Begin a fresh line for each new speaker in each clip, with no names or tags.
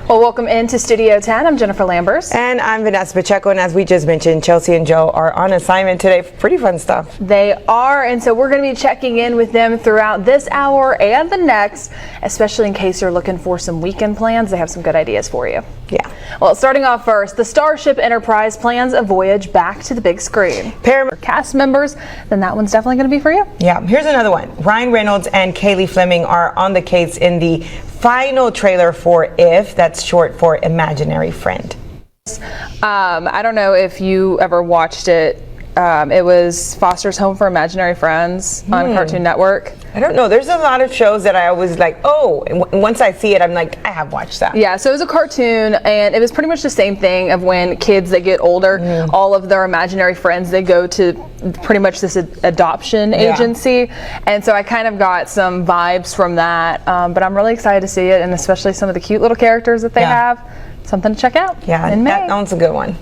Well, welcome into Studio 10. I'm Jennifer Lambers.
And I'm Vanessa Pacheco. And as we just mentioned, Chelsea and Joe are on assignment today. Pretty fun stuff.
They are. And so we're going to be checking in with them throughout this hour and the next, especially in case you're looking for some weekend plans. They have some good ideas for you.
Yeah.
Well, starting off first, the Starship Enterprise plans a voyage back to the big screen. For cast members, then that one's definitely going to be for you.
Yeah. Here's another one. Ryan Reynolds and Kaylee Fleming are on the case in the final trailer for If, that's short for Imaginary Friend.
I don't know if you ever watched it. It was Foster's Home for Imaginary Friends on Cartoon Network.
I don't know. There's a lot of shows that I always like, oh, and once I see it, I'm like, I have watched that.
Yeah, so it was a cartoon, and it was pretty much the same thing of when kids, they get older, all of their imaginary friends, they go to pretty much this adoption agency. And so I kind of got some vibes from that, but I'm really excited to see it, and especially some of the cute little characters that they have. Something to check out.
Yeah,
in May.
That one's a good one.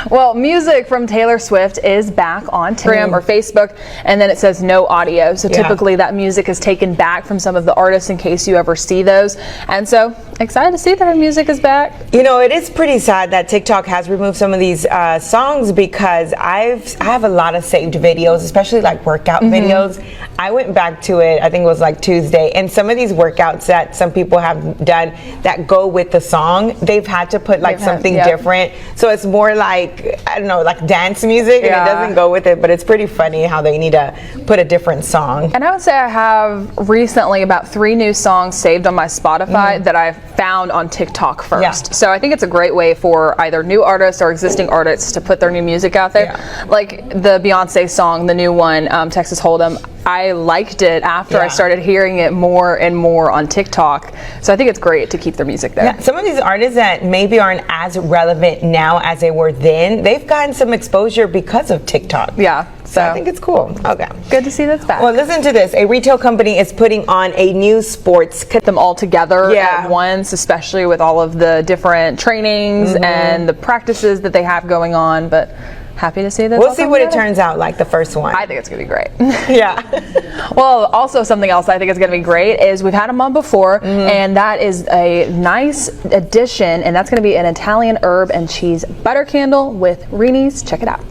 Well, music from Taylor Swift is back on Instagram or Facebook, and then it says no audio. So typically that music is taken back from some of the artists in case you ever see those. And so excited to see that her music is back.
You know, it is pretty sad that TikTok has removed some of these songs because I have a lot of saved videos, especially like workout videos. I went back to it, I think it was like Tuesday, and some of these workouts that some people have done that go with the song, they've had to put like something different. So it's more like, I don't know, like dance music, and it doesn't go with it, but it's pretty funny how they need to put a different song.
And I would say I have recently about 3 new songs saved on my Spotify that I've found on TikTok first. So I think it's a great way for either new artists or existing artists to put their new music out there. Like the Beyonce song, the new one, Texas Hold'em. I liked it after I started hearing it more and more on TikTok. So I think it's great to keep their music there.
Yeah, some of these artists that maybe aren't as relevant now as they were then, they've gotten some exposure because of TikTok.
Yeah.
So I think it's cool. Okay.
Good to see that's back.
Well, listen to this. A retail company is putting on a new sports.
Put them all together at once, especially with all of the different trainings and the practices that they have going on. But happy to see that.
We'll see what it turns out like the first one.
I think it's going to be great.
Well,
also something else I think is going to be great is we've had them on before, and that is a nice addition, and that's going to be an Italian herb and cheese butter candle with Rini's. Check it out.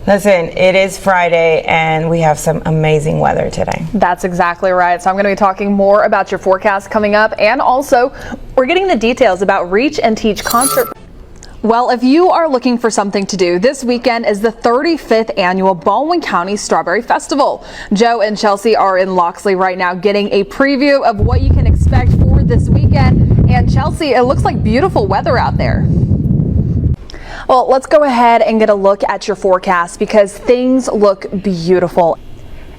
Listen, it is Friday and we have some amazing weather today.
That's exactly right. So I'm going to be talking more about your forecast coming up, and also we're getting the details about Reach and Teach concert. Well, if you are looking for something to do, this weekend is the 35th annual Baldwin County Strawberry Festival. Joe and Chelsea are in Loxley right now getting a preview of what you can expect for this weekend. And Chelsea, it looks like beautiful weather out there. Well, let's go ahead and get a look at your forecast because things look beautiful.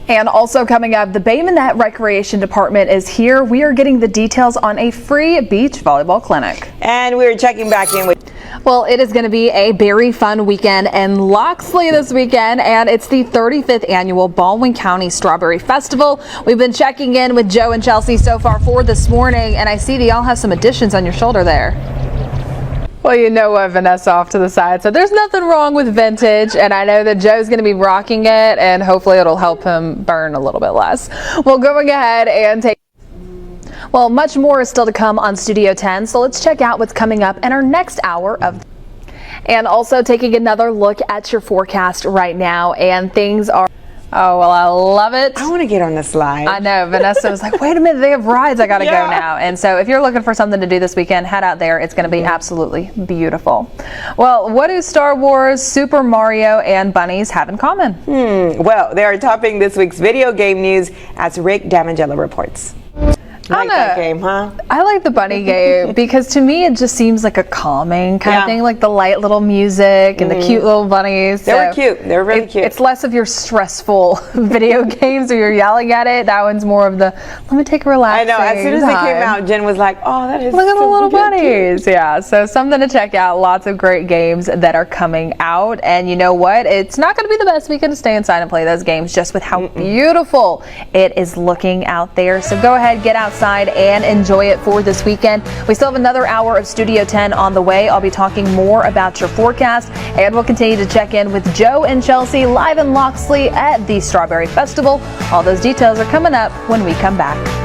And also coming up, the Bay Minette Recreation Department is here. We are getting the details on a free beach volleyball clinic.
And we're checking back in with...
Well, it is going to be a very fun weekend in Loxley this weekend, and it's the 35th annual Baldwin County Strawberry Festival. We've been checking in with Joe and Chelsea so far for this morning, and I see that y'all have some additions on your shoulder there. Well, you know what, Vanessa off to the side. So there's nothing wrong with vintage, and I know that Joe's going to be rocking it, and hopefully it'll help him burn a little bit less. Well, going ahead and take... Well, much more is still to come on Studio 10, so let's check out what's coming up in our next hour of... And also taking another look at your forecast right now, and things are... Oh, well, I love it.
I want to get on the slide.
I know. Vanessa was like, wait a minute, they have rides. I got to go now. And so if you're looking for something to do this weekend, head out there. It's going to be absolutely beautiful. Well, what do Star Wars, Super Mario, and bunnies have in common?
Well, they are topping this week's video game news as Rick Damangelo reports. Like that game, huh?
I like the bunny game because to me it just seems like a calming kind of thing, like the light little music and the cute little bunnies.
They were cute. They were really cute.
It's less of your stressful video games or you're yelling at it. That one's more of the let me take a relaxing
I know. As soon as they came out, Jen was like, "Oh, that is
look at the little
cute.
bunnies." Yeah, so something to check out. Lots of great games that are coming out, and you know what? It's not going to be the best weekend to stay inside and play those games, just with how beautiful it is looking out there. So go ahead, get outside and enjoy it for this weekend. We still have another hour of Studio 10 on the way. I'll be talking more about your forecast, and we'll continue to check in with Joe and Chelsea live in Loxley at the Strawberry Festival. All those details are coming up when we come back.